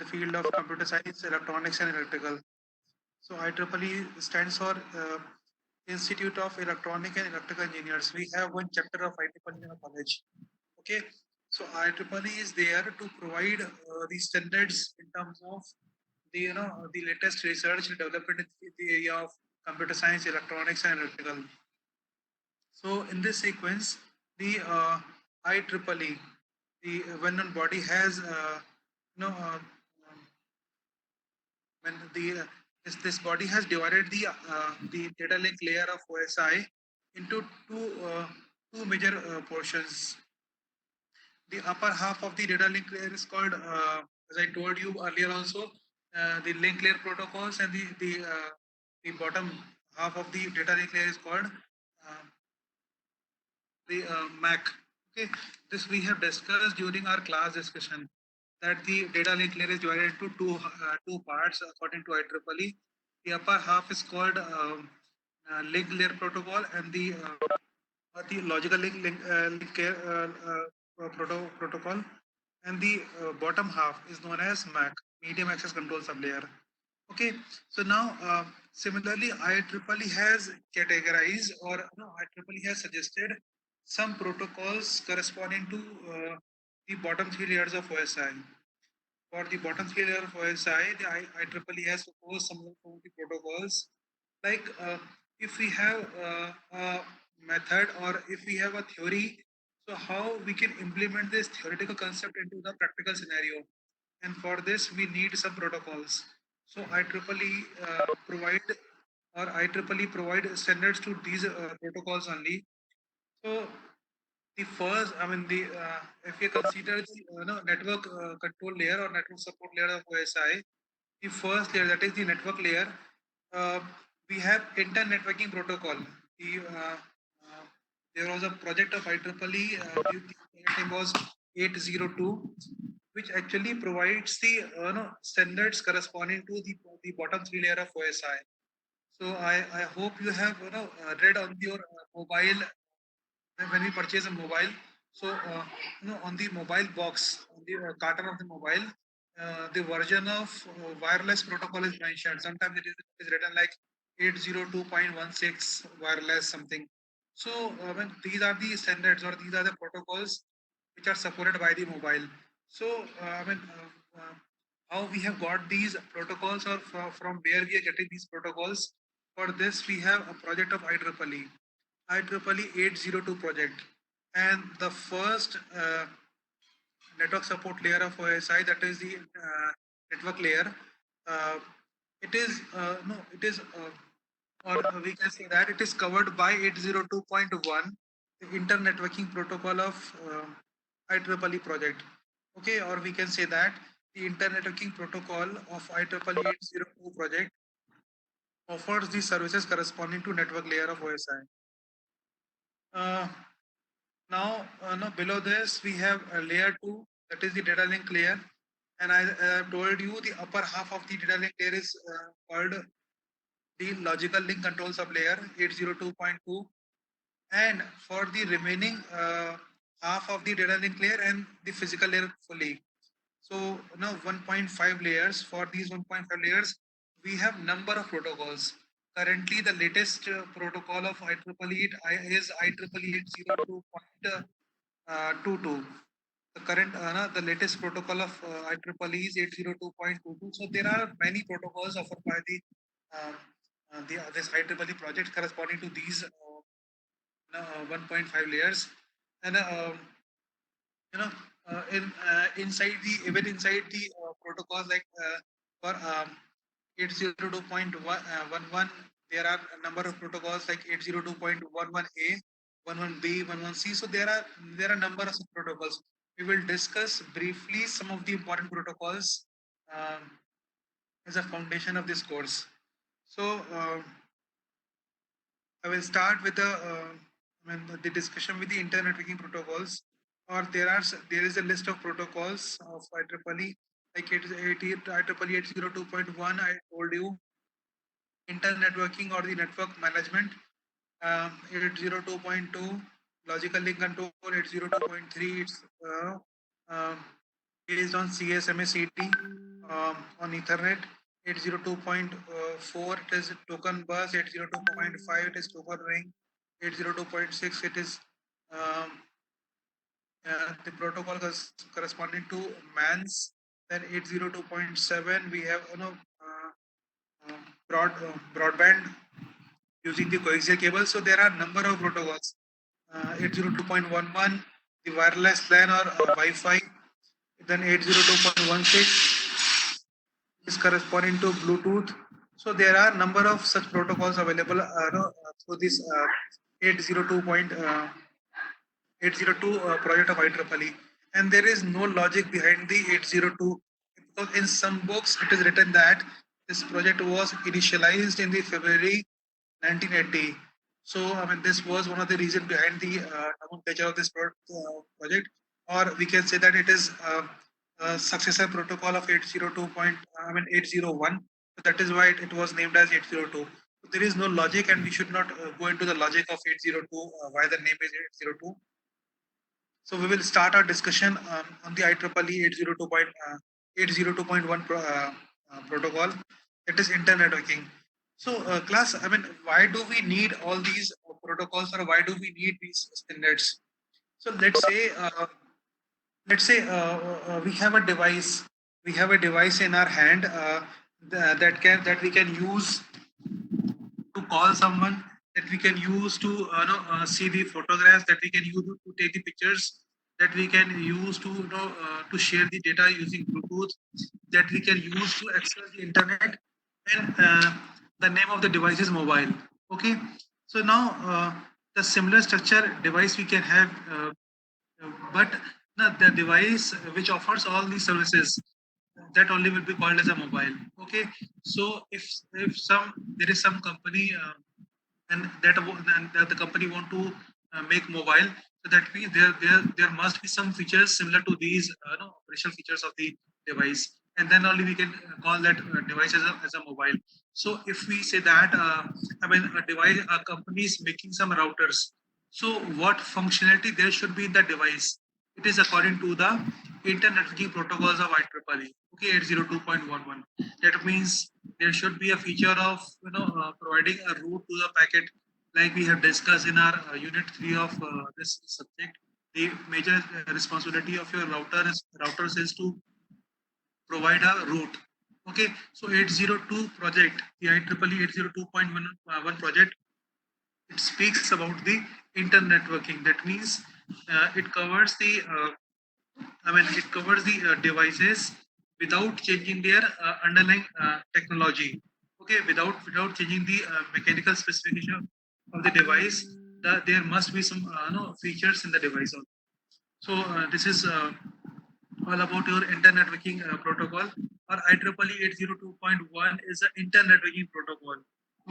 the field of computer science, electronics, and electrical. So IEEE stands for Institute of Electronic and Electrical Engineers. We have one chapter of IEEE in our college. Okay, so IEEE is there to provide the standards in terms of the latest research and development in the area of computer science, electronics, and electrical. So in this sequence, the IEEE, the when body has you know when this body has divided the data link layer of OSI into two major portions. The upper half of the data link layer is called, as I told you earlier also, the link layer protocols, and the bottom half of the data link layer is called the MAC. Okay, this we have discussed during our class discussion that the data link layer is divided into two parts according to IEEE. The upper half is called link layer protocol, and the logical protocol, and the bottom half is known as MAC, medium access control sublayer. Okay, so now similarly, IEEE has categorized, or no, IEEE has suggested some protocols corresponding to the bottom three layers of OSI. For the bottom three layer of OSI, the IEEE has proposed some of the protocols. Like if we have a method, or if we have a theory, so how we can implement this theoretical concept into the practical scenario. And for this, we need some protocols. So IEEE IEEE provide standards to these protocols only. So the first, I mean, the if you consider the network control layer or network support layer of OSI, the first layer, that is the network layer, uh, we have internet networking protocol. Uh, there was a project of IEEE. The name was 802, which actually provides the standards corresponding to the bottom three layer of OSI. So I hope you have read on your mobile when we purchase a mobile. So on the mobile box, on the carton of the mobile, the version of wireless protocol is mentioned. Sometimes it is written like 802.16 wireless something. So when these are the standards, or these are the protocols which are supported by the mobile. So how we have got these protocols, or from where we are getting these protocols? For this, we have a project of IEEE. IEEE 802 project, and the first network support layer of OSI, that is the network layer. Uh, it is no, it is, or we can say that it is covered by 802.1, the internet networking protocol of IEEE project. Okay, or we can say that the internet networking protocol of IEEE 802 project offers the services corresponding to network layer of OSI. Uh, Now, below this, we have a layer 2, that is the data link layer. And I have told you the upper half of the data link layer is called the logical link control sublayer 802.2. And for the remaining half of the data link layer and the physical layer fully. So now 1.5 layers. For these 1.5 layers, we have number of protocols. Currently, the latest protocol of IEEE is IEEE 802.22. The latest protocol of IEEE is 802.22. So there are many protocols offered by the this IEEE project corresponding to these 1.5 layers. And you know inside the even inside the protocols, like for 802.11, there are a number of protocols like 802.11a, 11b, 11c. So there are number of protocols. We will discuss briefly some of the important protocols um, as a foundation of this course. So I will start with the discussion with the internet networking protocols. Or there is a list of protocols of IEEE, like IEEE 802.1. I told you internet networking or the network management. 802.2 logical link control. 802.3 it's um based on CSMA CD on Ethernet. 802.4 it is token bus. 802.5 it is token ring. 802.6 it is um, the protocol corresponding to MANS. Then 802.7 we have broadband using the coaxial cable. So there are number of protocols. 802.11 the wireless LAN or Wi-Fi. Then 802.16 is corresponding to Bluetooth. So there are number of such protocols available through this 802 project of IEEE, and there is no logic behind the 802, because in some books it is written that this project was initialized in the February 1980. So I mean this was one of the reasons behind the nomenclature of this project, or we can say that it is a successor protocol of 802 point, 801. So that is why it was named as 802. So there is no logic, and we should not go into the logic of 802, why the name is 802. So we will start our discussion on the IEEE 802.1 protocol. It is internet networking. So class, I mean, why do we need all these protocols, or why do we need these standards? So we have a device. We have a device in our hand that we can use to call someone, that we can use to see the photographs, that we can use to take the pictures, that we can use to to share the data using Bluetooth, that we can use to access the internet, and the name of the device is mobile. Okay, so now the similar structure device we can have, but the device which offers all these services, that only will be called as a mobile. Okay, so if some there is some company, and that the company want to make mobile, so that means there must be some features similar to these operational features of the device, and then only we can call that device as a mobile. So if we say that a company is making some routers, so what functionality there should be in the device? It is according to the internet networking protocols of IEEE. Okay, 802.11. That means there should be a feature of providing a route to the packet, like we have discussed in our unit 3 of this subject. The major responsibility of your routers is to provide a route. Okay, so 802 project, the IEEE 802.1 project, it speaks about the internet networking. That means it covers the it covers the devices without changing their underlying technology. Okay, without changing the mechanical specification of the device, there must be some features in the device also. So this is all about your internet networking protocol, or IEEE 802.1 is an internet networking protocol.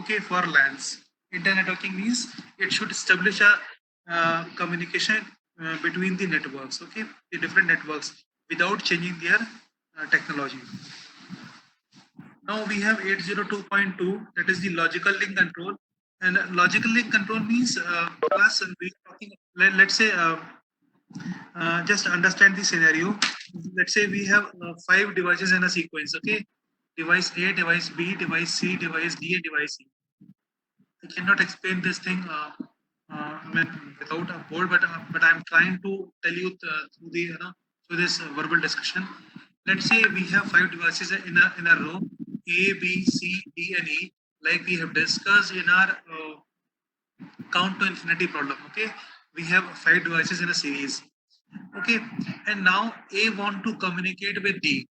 Okay, for LANs. Internet networking means it should establish a communication between the networks. Okay, the different networks without changing their technology. Now we have 802.2, that is the logical link control. And logical link control means class, we are talking, let's say just understand the scenario. Let's say we have 5 devices in a sequence. Okay, device A, device B, device C, device D, and device E. I cannot explain this thing without a board, but I'm trying to tell you through the through this verbal discussion. Let's say we have 5 devices in a row, A, B, C, D, and E, like we have discussed in our count to infinity problem. Okay, we have 5 devices in a series. Okay, and now A want to communicate with D.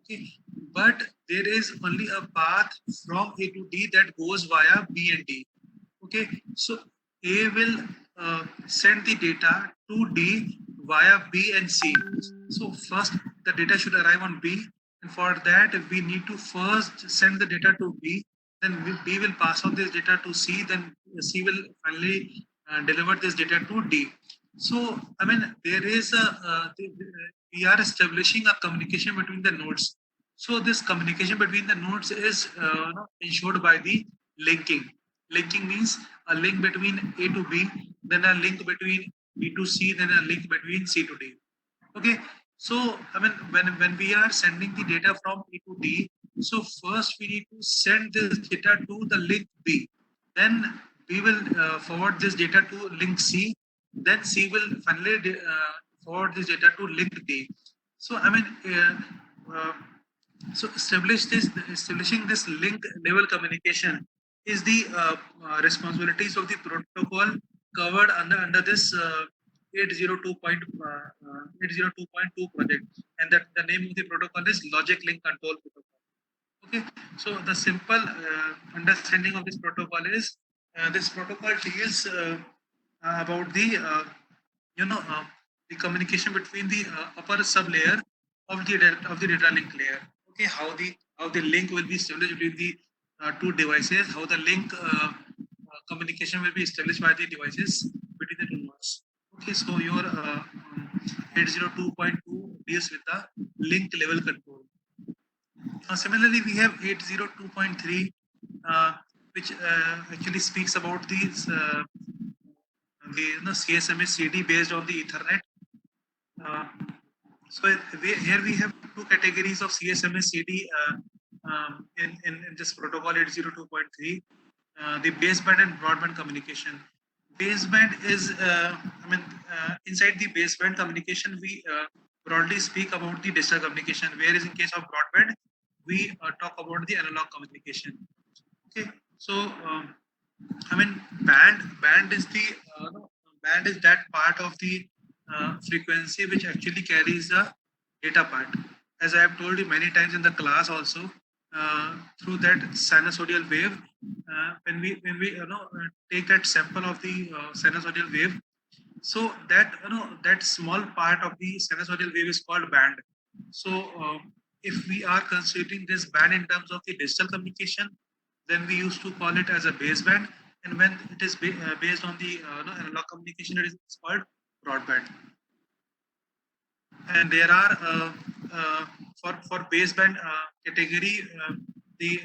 Okay, but there is only a path from A to D that goes via B and D. Okay, so A will send the data to D via B and C. So first the data should arrive on B, and for that we need to first send the data to B, then B will pass on this data to C, then C will finally deliver this data to D. So I mean there is we are establishing a communication between the nodes. So this communication between the nodes is ensured by the linking. Linking means a link between A to B, then a link between B to C, then a link between C to D. Okay, So, I mean, when we are sending the data from A to D, so first we need to send this data to the link B. Then we will forward this data to link C. Then C will finally forward this data to link D. So, I mean, so establishing this link level communication is the responsibilities of the protocol covered under this 802.2 project, and that the name of the protocol is Logic Link Control Protocol. Okay, so the simple understanding of this protocol is this protocol deals about the you know the communication between the upper sublayer of the data link layer. Okay, how the link will be established between the two devices, how the link communication will be established by the devices between the two nodes. Okay, so your 802.2 deals with the link level control. Similarly, we have 802.3, which actually speaks about the CSMA CD based on the Ethernet. Uh, so here we have two categories of CSMA CD in this protocol 802.3, the baseband and broadband communication. Baseband is, inside the baseband communication, we broadly speak about the digital communication, whereas in case of broadband, we talk about the analog communication. Okay, so I mean, band is the band is that part of the frequency which actually carries the data part. As I have told you many times in the class also, through that sinusoidal wave, when we take that sample of the sinusoidal wave, so that that small part of the sinusoidal wave is called band. So if we are considering this band in terms of the digital communication, then we used to call it as a baseband, and when it is based on the analog communication, it is called broadband. And there are for baseband category, the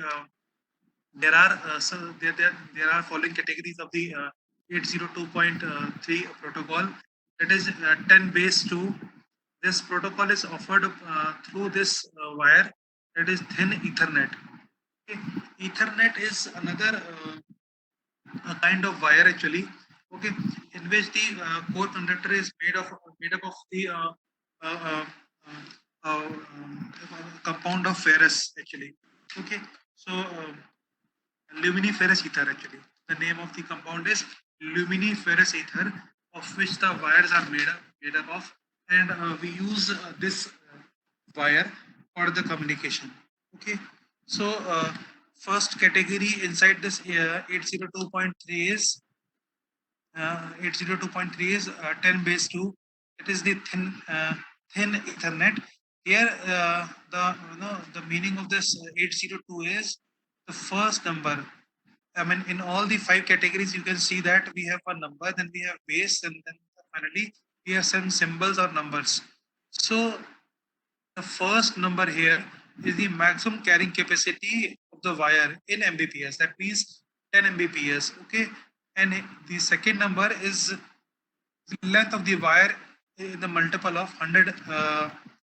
there are there are following categories of the 802.3 protocol. That is 10 base 2. This protocol is offered through this wire, that is thin Ethernet. Okay. Ethernet is another a kind of wire actually. Okay, in which the core conductor is made up of the uh, uh, compound of ferrous actually. Okay, so luminiferous ether actually. The name of the compound is luminiferous ether, of which the wires are made up of, and we use this wire for the communication. Okay, so first category inside this 802.3 is 802.3 is 10 base 2. It is the thin Ethernet. Here, the meaning of this 802 is the first number. I mean, in all the five categories, you can see that we have a number, then we have base, and then finally we have some symbols or numbers. So the first number here is the maximum carrying capacity of the wire in Mbps. That means 10 Mbps. Okay, and the second number is the length of the wire in the multiple of 100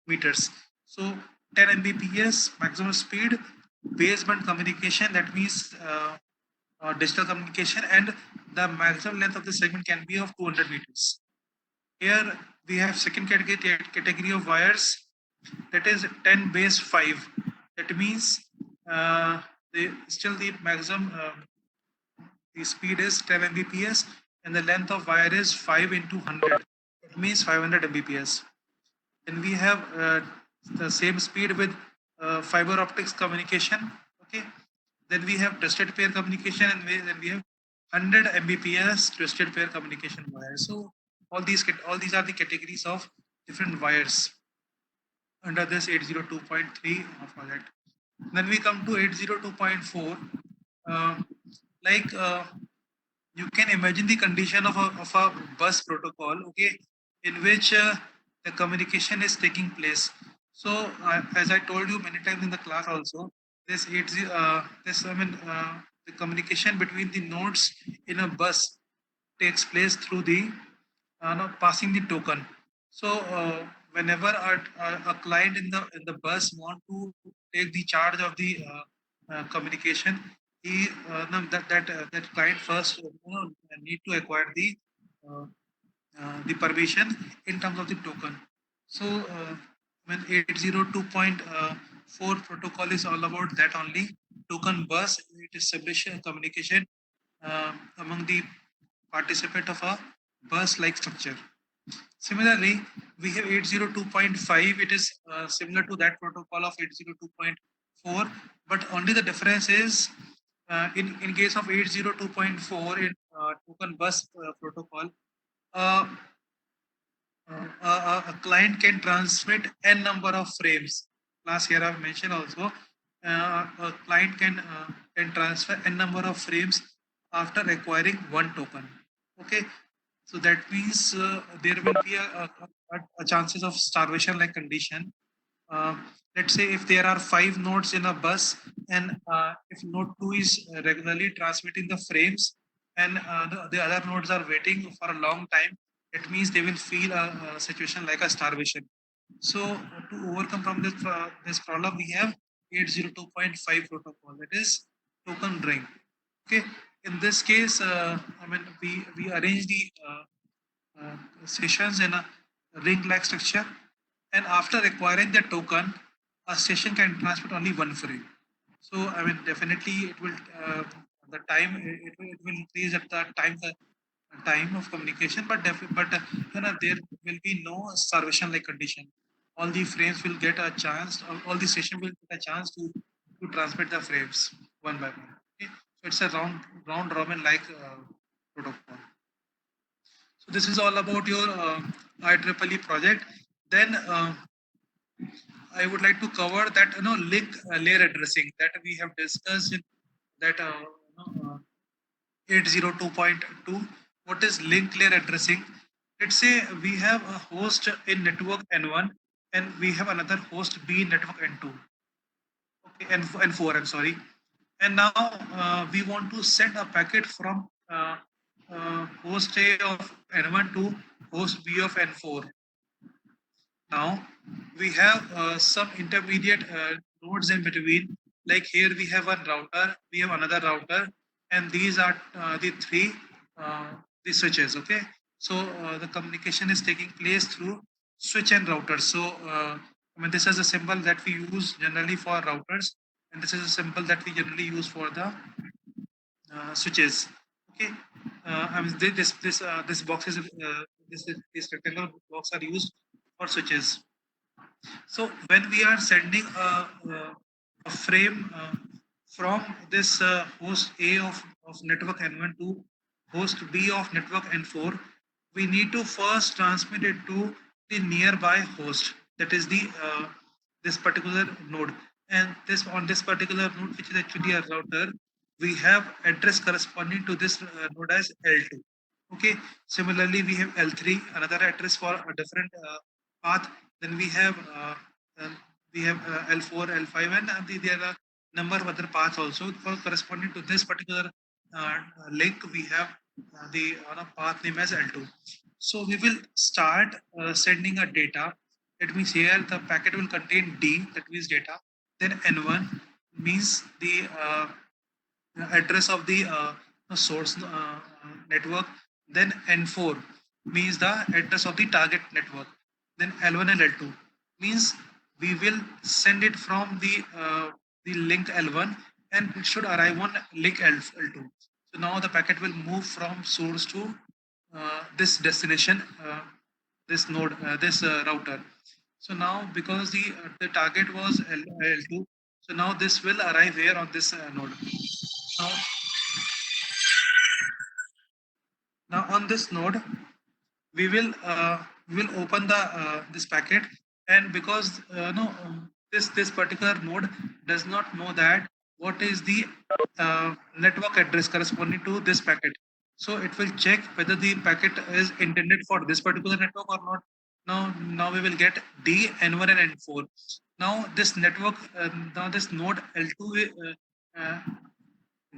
meters. So 10 Mbps maximum speed, baseband communication. That means digital communication, and the maximum length of the segment can be of 200 meters. Here we have second category of wires, that is 10 base 5. That means still the maximum the speed is 10 Mbps, and the length of wire is 5 into 100. It means 500 Mbps. Then we have the same speed with fiber optics communication. Okay. Then we have twisted pair communication, and then we have 100 Mbps twisted pair communication wire. So all these are the categories of different wires under this 802.3 project. Then we come to 802.4. Uh, like you can imagine the condition of a bus protocol, okay, in which the communication is taking place. So as I told you many times in the class also, this the communication between the nodes in a bus takes place through the passing the token. So whenever a client in the bus want to take the charge of the communication, he no, that client first need to acquire uh, the permission in terms of the token. So when 802.4 protocol is all about that only, token bus, it establish a communication among the participant of a bus like structure. Similarly, we have 802.5. It is similar to that protocol of 802.4, but only the difference is in case of 802.4 in token bus protocol, uh, a client can transmit n number of frames. Last year I've mentioned also, a client can transfer n number of frames after acquiring one token. Okay, so that means there will be a chances of starvation like condition. Uh, let's say if there are 5 nodes in a bus, and if node 2 is regularly transmitting the frames, and the other nodes are waiting for a long time, it means they will feel a situation like a starvation. So to overcome from this problem, we have 802.5 protocol, that is token ring. Okay, in this case, I mean we arrange the sessions in a ring-like structure, and after acquiring the token, a session can transmit only one frame. So I mean, definitely it will the time it will increase at the time of communication, but there will be no starvation like condition. All the frames will get a chance. All the session will get a chance to transmit the frames one by one. Okay? So it's a round robin like protocol. So this is all about your IEEE project. Then I would like to cover that link layer addressing that we have discussed in that 802.2. What is link layer addressing? Let's say we have a host in network N1 and we have another host B in network N2. Okay, N4. I'm sorry. And now we want to send a packet from host A of N1 to host B of N4. Now we have some intermediate nodes in between. Like here we have one router, we have another router, and these are the three the switches. Okay, so the communication is taking place through switch and router. So I mean this is a symbol that we use generally for routers, and this is a symbol that we generally use for the switches. Okay, I mean this box is this rectangular box are used for switches. So when we are sending a frame from this host A of network N1 to host B of network N4, we need to first transmit it to the nearby host. That is the this particular node. And this on this particular node, which is actually a router, we have address corresponding to this node as L2. Okay. Similarly, we have L3, another address for a different path. Then um, we have L4, L5, and there are number of other paths also for corresponding to this particular link. We have the path name as L2. So we will start sending a data. That means here the packet will contain D, that means data. Then N1 means the address of the source network. Then N4 means the address of the target network. Then L1 and L2 means we will send it from the link L1, and it should arrive on link L2. So now the packet will move from source to this destination, this node, this router. So now because the target was L2, so now this will arrive here on this node. Now, now on this node, we will open the this packet, and because no this particular node does not know that what is the network address corresponding to this packet, so it will check whether the packet is intended for this particular network or not. Now we will get D, N1 and N4. Now this network, now this node L2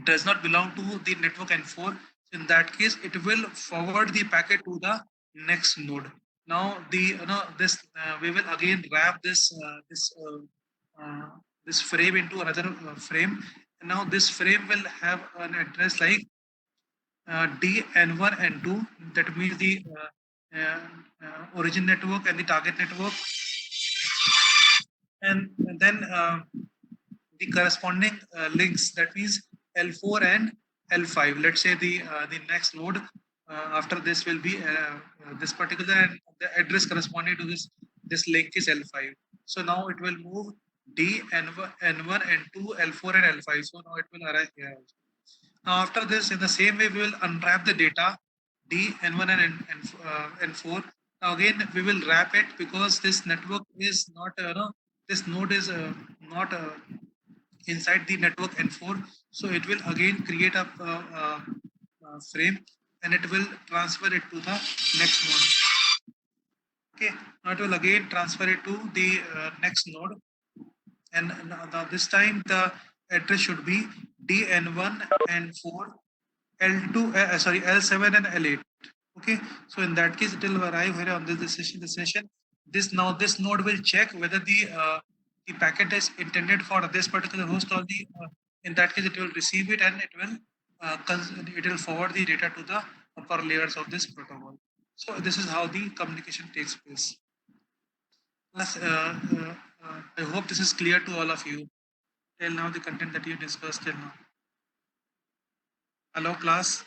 does not belong to the network N4. In that case, it will forward the packet to the next node. Now this we will again wrap this frame into another frame, and now this frame will have an address like D N1 and 2. That means the origin network and the target network, and then the corresponding links, that means L4 and L5. Let's say the next node after this will be this particular, and the address corresponding to this link is L5. So now it will move D N1, N1 and 2, L4 and L5. So now it will arrive here. Now after this, in the same way, we will unwrap the data D, N1 and N4. Now again, we will wrap it because this network is not, this node is not inside the network N4. So it will again create a frame, and it will transfer it to the next node. Okay, now it will again transfer it to the next node, and this time the address should be DN1 and 4, L2, sorry, L7 and L8. Okay, so in that case, it will arrive here on this session. This node will check whether the packet is intended for this particular host, or the in that case it will receive it, and it will forward the data to the upper layers of this protocol. So this is how the communication takes place. Plus, I hope this is clear to all of you till now, the content that you discussed till now. Hello, class.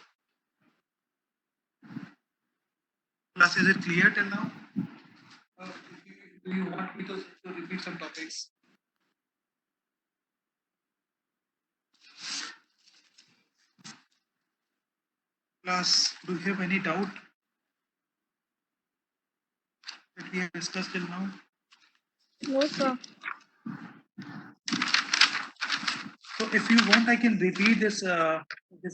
Class, is it clear till now? Do you want me to repeat some topics? Class, do you have any doubt that we have discussed till now? No, sir. So if you want, I can repeat this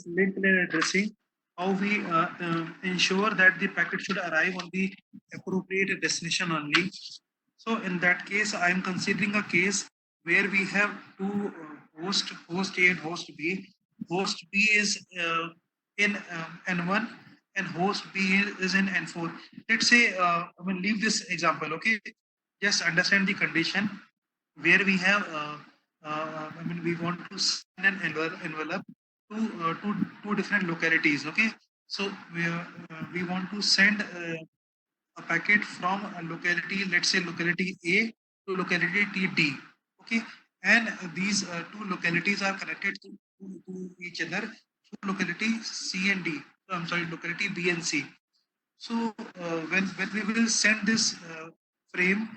link layer addressing, how we ensure that the packet should arrive on the appropriate destination only. So in that case, I am considering a case where we have two host A and host B. Host B is in N1 and host B is in N4. Let's say, I mean, leave this example, okay? Just understand the condition where we have, I mean, we want to send an envelope to two different localities, okay? So we want to send a packet from a locality, let's say locality A to locality D. Okay, and these two localities are connected to each other through locality C and D. I'm sorry, locality B and C. So when we will send this frame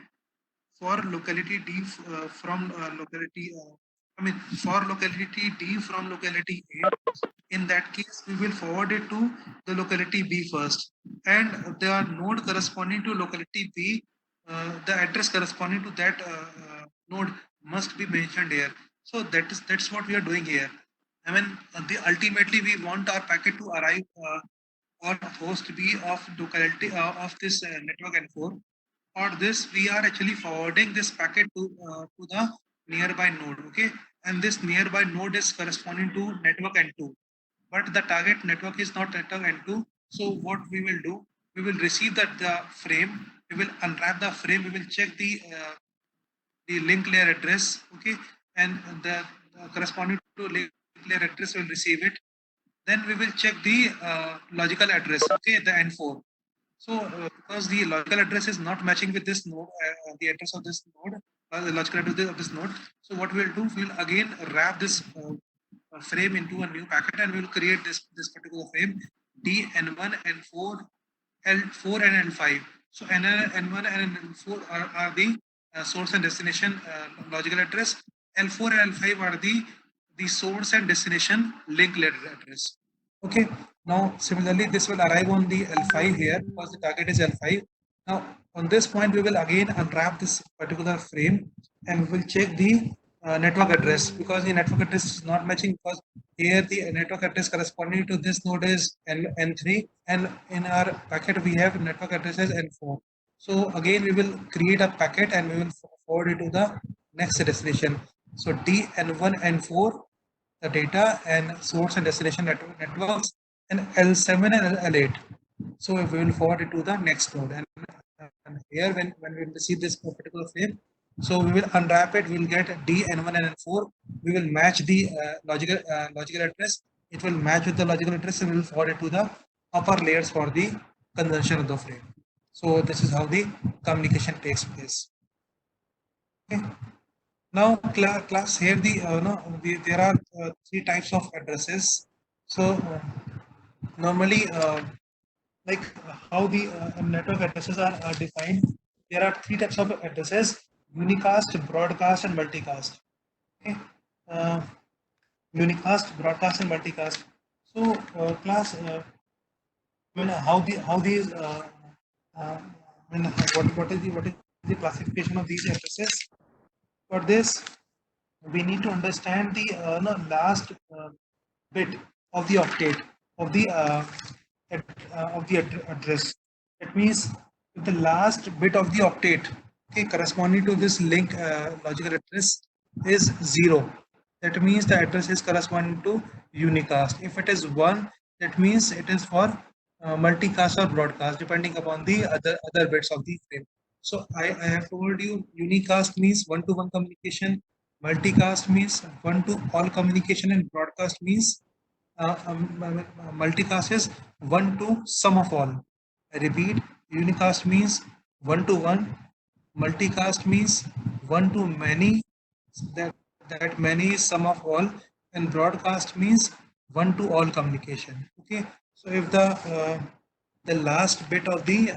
for locality D from locality, I mean for locality D from locality A, in that case we will forward it to the locality B first, and the node corresponding to locality B, the address corresponding to that node must be mentioned here. So that's what we are doing here. I mean, ultimately we want our packet to arrive on host B of locality of this network N4. For this, we are actually forwarding this packet to the nearby node, okay? And this nearby node is corresponding to network N2, but the target network is not network N2. So what we will do, we will receive the frame, we will unwrap the frame, we will check the link layer address, okay? And the corresponding to link layer address will receive it. Then we will check the logical address, okay, the N4. So because the logical address is not matching with this node, the address of this node, the logical address of this node. So what we'll do, we'll again wrap this frame into a new packet, and we'll create this particular frame DN1 and 4, L4 and L5. So N1 and N4 are the source and destination logical address. L4 and L5 are the source and destination link layer address. Okay, now similarly this will arrive on the L5 here because the target is L5. Now on this point we will again unwrap this particular frame, and we will check the network address, because the network address is not matching, because here the network address corresponding to this node is N3, and in our packet we have network address as N4. So again we will create a packet and we will forward it to the next destination. So D N1 N4 the data, and source and destination networks, and L7 and L8. So we will forward it to the next node, and And here, when we receive this particular frame, so we will unwrap it. We will get D, N1, and N4. We will match the logical address. It will match with the logical address, and we will forward it to the upper layers for the consumption of the frame. So this is how the communication takes place. Okay. Now, class here there are three types of addresses. So normally, like how the network addresses are defined, there are three types of addresses: unicast, broadcast, and multicast. Okay, uh, unicast, broadcast, and multicast. So, class, how these uh, what is the classification of these addresses? For this, we need to understand the last bit of the octet of the address. That means if the last bit of the octet, okay, corresponding to this link logical address is 0, that means the address is corresponding to unicast. If it is 1, that means it is for multicast or broadcast, depending upon the other bits of the frame. So I have told you unicast means one-to-one communication, multicast means one-to-all communication, and broadcast means multicast is one to sum of all. I repeat, unicast means one to one, multicast means one to many, that, that many is sum of all, and broadcast means one to all communication. Okay, so if the last bit of the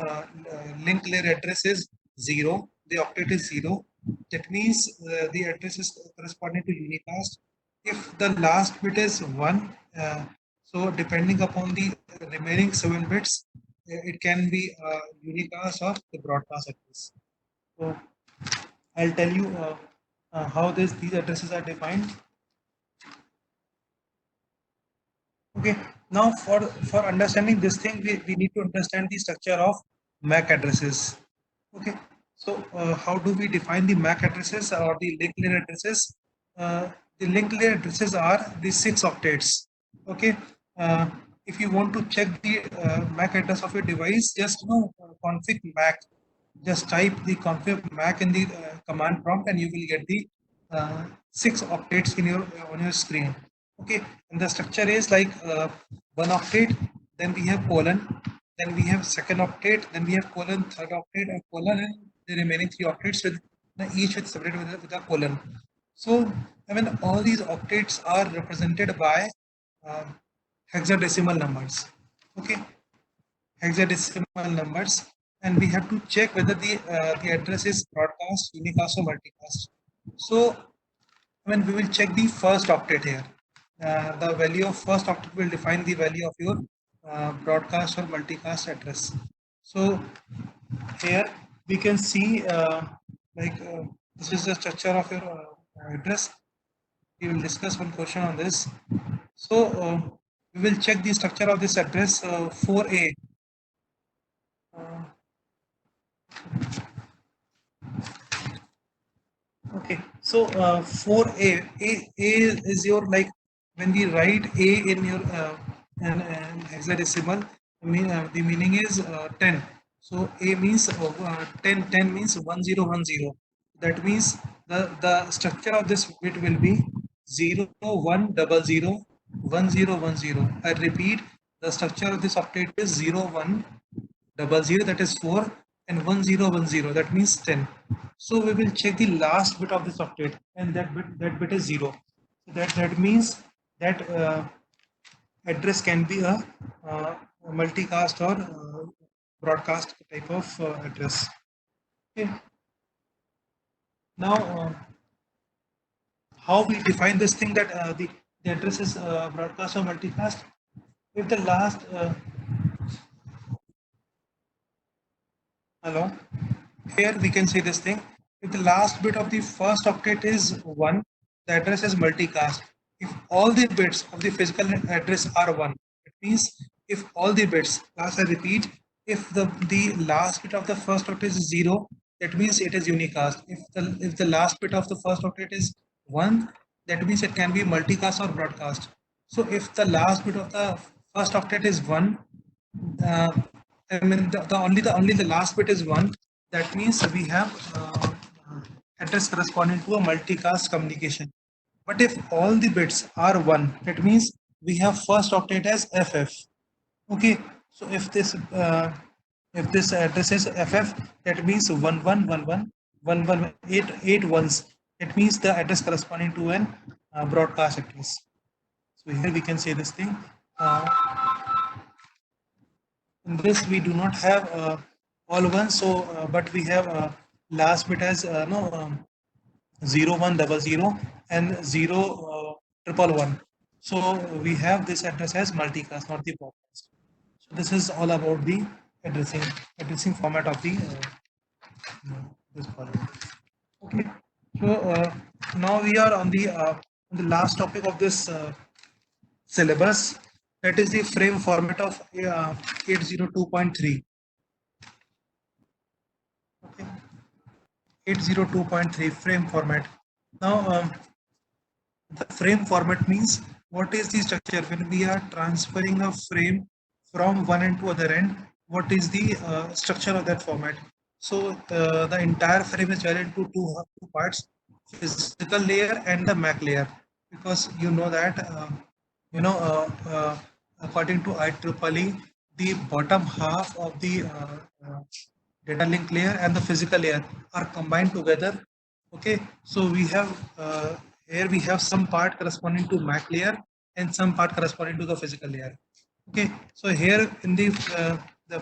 link layer address is 0, the octet is 0, that means the address is corresponding to unicast. If the last bit is 1, so depending upon the remaining 7 bits, it can be unicast or the broadcast address. So I'll tell you how these addresses are defined. Okay, now for understanding this thing, we need to understand the structure of MAC addresses. Okay, so how do we define the MAC addresses or the link layer addresses? The link layer addresses are the 6 octets. Okay, if you want to check the MAC address of your device, just config MAC. Just type the config MAC in the command prompt, and you will get the 6 octets in your on your screen. Okay, and the structure is like one octet, then we have colon, then we have second octet, then we have colon, third octet, and colon, and the remaining 3 octets with each with separate with a colon. So I mean all these octets are represented by uh, hexadecimal numbers. Okay, hexadecimal numbers, and we have to check whether the address is broadcast, unicast, or multicast. So when we will check the first octet here, the value of first octet will define the value of your broadcast or multicast address. So here we can see this is the structure of your address. We will discuss one question on this. So we will check the structure of this address 4A. Okay, so 4A, A is your, like when we write A in your an hexadecimal, the meaning is 10. So A means 10, 10 means 1010. That means the structure of this bit will be 01001010. I repeat, the structure of this octet is 0100, that is 4, and 1010, that means 10. So we will check the last bit of this octet, and that bit is 0. So that means that address can be a multicast or broadcast type of address. Okay. Now how we define this thing that the address is broadcast or multicast? If the last hello, here we can see this thing. If the last bit of the first octet is 1, the address is multicast. If all the bits of the physical address are 1, it means if all the bits, last I repeat, if the last bit of the first octet is 0, that means it is unicast. If the last bit of the first octet is 1, that means it can be multicast or broadcast. So if the last bit of the first octet is 1, uh, I mean, the last bit is 1. That means we have address corresponding to a multicast communication. But if all the bits are 1, that means we have first octet as FF. Okay, so if this address is FF, that means 1111 ones. It means the address corresponding to an broadcast address. So here we can say this thing. In this we do not have all ones, so but we have last bit as no 0100 and 0 triple one. So we have this address as multicast, not the broadcast. So this is all about the addressing format of the this project. Okay. So now we are on the last topic of this syllabus. That is the frame format of 802.3. Okay. 802.3 frame format. Now, the frame format means what is the structure when we are transferring a frame from one end to other end. What is the structure of that format? So the entire frame is divided into two parts: physical layer and the MAC layer. Because you know that according to IEEE, the bottom half of the data link layer and the physical layer are combined together. Okay, so we have here we have some part corresponding to MAC layer and some part corresponding to the physical layer. Okay, so here in the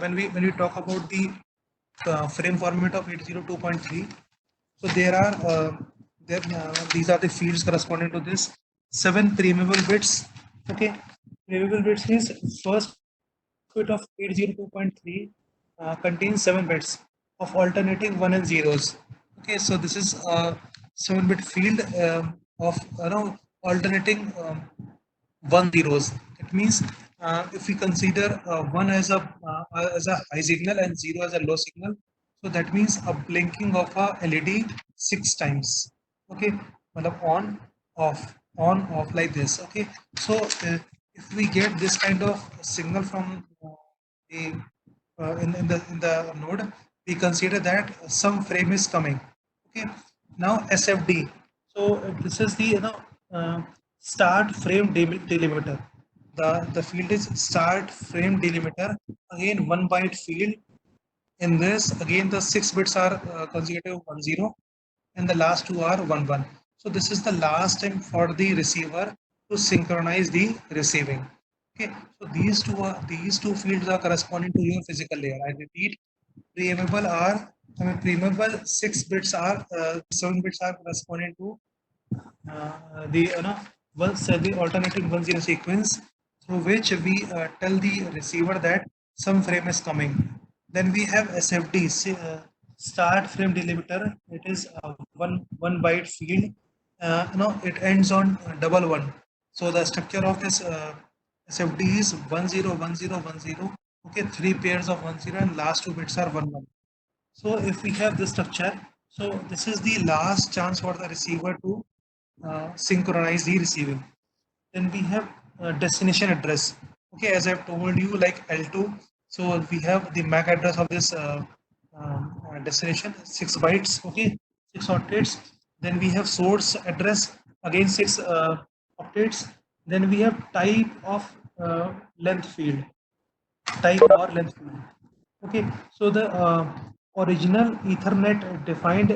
when we talk about the frame format of 802.3, so there are these are the fields corresponding to this 7 preamble bits. Okay, preamble bits means first bit of 802.3 contains 7 bits of alternating 1 and zeros. Okay, so this is a 7-bit field of alternating 1 zeros. It means if we consider 1 as a high signal and 0 as a low signal, so that means a blinking of a LED 6 times. Okay, on off like this. Okay, so if we get this kind of signal from the in the node, we consider that some frame is coming. Okay, now SFD. So this is the start frame delimiter. The field is start frame delimiter. Again, 1 byte field. In this, again the 6 bits are consecutive 10, and the last two are 11. So this is the last time for the receiver to synchronize the receiving. Okay, so these two fields are corresponding to your physical layer. I repeat, preamble 6 bits are 7 bits are corresponding to the once the alternating 10 sequence through which we tell the receiver that some frame is coming. Then we have SFD, start frame delimiter. It is a one byte field. It ends on double one. So the structure of this SFD is 101010. Okay, 3 pairs of 10 and last 2 bits are 11. So if we have this structure, so this is the last chance for the receiver to synchronize the receiving. Then we have destination address. Okay, as I've told you, like L2. So we have the MAC address of this destination, 6 bytes. Okay, 6 octets. Then we have source address, again 6 octets. Then we have type of length field, type or length field. Okay, so the original Ethernet defined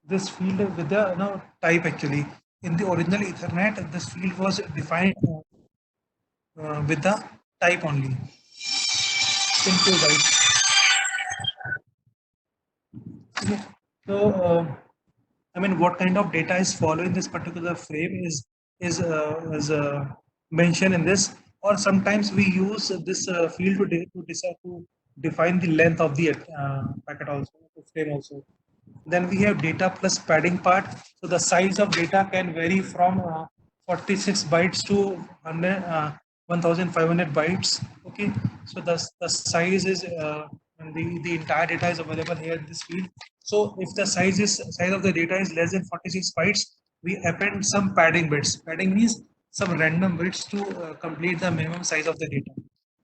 this field with the type actually. In the original Ethernet, this field was defined with the type only. Simple bytes. Okay. So, I mean, what kind of data is following this particular frame is mentioned in this, or sometimes we use this field to define the length of the packet also, the frame also. Then we have data plus padding part. So the size of data can vary from 46 bytes to 1500 bytes. Okay, so the size is and the entire data is available here in this field. So if the size of the data is less than 46 bytes, we append some padding bits. Padding means some random bits to complete the minimum size of the data.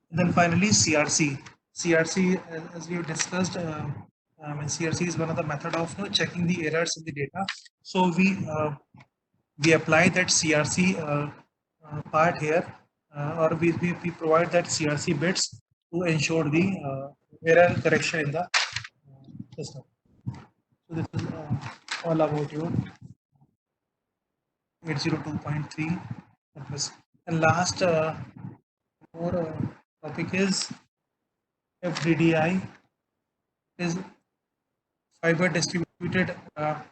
And then finally CRC. CRC, as we discussed, CRC is one of the method of checking the errors in the data. So we apply that CRC part here, or we provide that CRC bits to ensure the error correction in the system. So this is all about your 802.3 purpose. And last more topic is FDDI, is fiber distributed data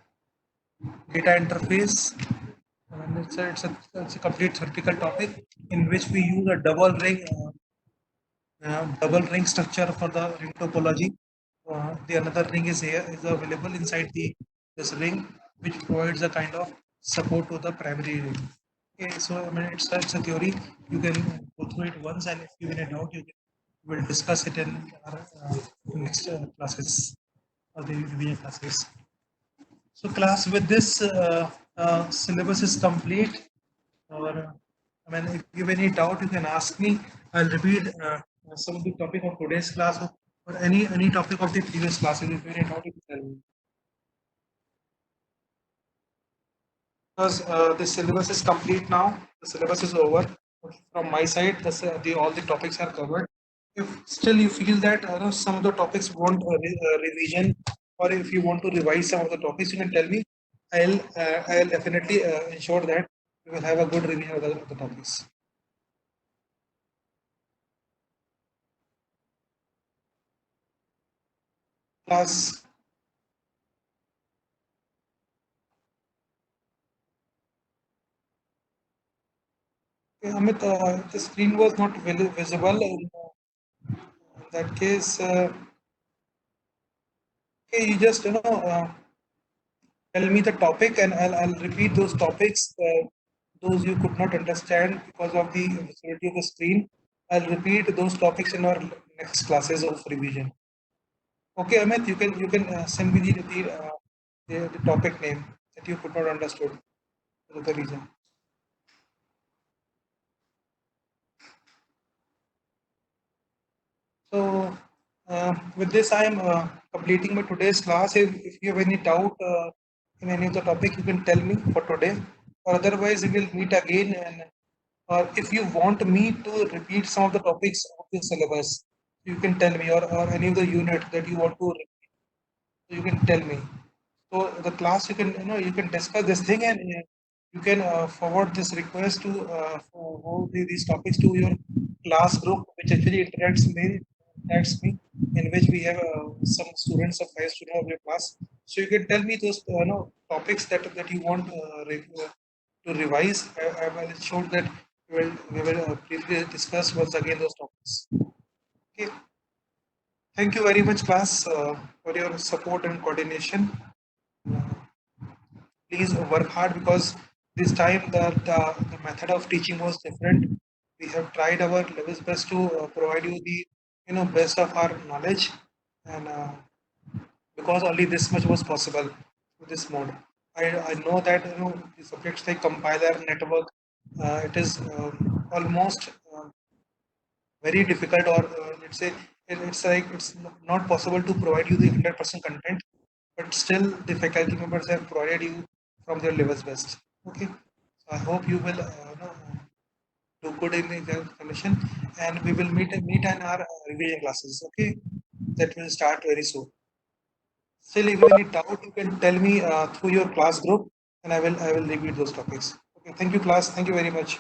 interface. And it's a complete theoretical topic in which we use a double ring structure for the ring topology. The another ring is here is available inside this ring, which provides a kind of support to the primary ring. Okay, so I mean it's a theory. You can go through it once, and if you in doubt, will discuss it in our next classes or the revision classes. So class, with this syllabus is complete. Or I mean, if you have any doubt, you can ask me. I'll repeat some of the topic of today's class, or any topic of the previous classes. If you have any doubt, you can tell me. Because the syllabus is complete now. The syllabus is over. From my side, all the topics are covered. If still you feel that some of the topics want revision, or if you want to revise some of the topics, you can tell me. I'll definitely ensure that we will have a good revision of the topics. Class. Amit, the screen was not visible. In that case, okay, you just tell me the topic, and I'll repeat those topics. Those you could not understand because of the visibility of the screen. I'll repeat those topics in our next classes of revision. Okay, Amit, you can send me the topic name that you could not understood. The reason. So, with this, I am completing my today's class. If you have any doubt in any of the topic, you can tell me for today. Or otherwise, we will meet again. And or if you want me to repeat some of the topics of the syllabus, you can tell me, or any of the unit that you want to repeat, you can tell me. So the class, you can discuss this thing, and you can forward this request to forward these topics to your class group, which actually interacts me, in which we have some students of high student of your class. So you can tell me those topics that you want to revise. I will ensure that we will briefly discuss once again those topics. Okay. Thank you very much, class, for your support and coordination. Please work hard, because this time the method of teaching was different. We have tried our levels best to provide you the best of our knowledge, and because only this much was possible with this mode. I know that the subjects like compiler, network, it is almost very difficult, or let's say it's like it's not possible to provide you the 100% content, but still the faculty members have provided you from their levels best. Okay, so I hope you will do good in the examination, and we will meet in our revision classes. Okay, that will start very soon. Still, if you have any doubt, you can tell me through your class group, and I will repeat those topics. Okay, thank you, class. Thank you very much.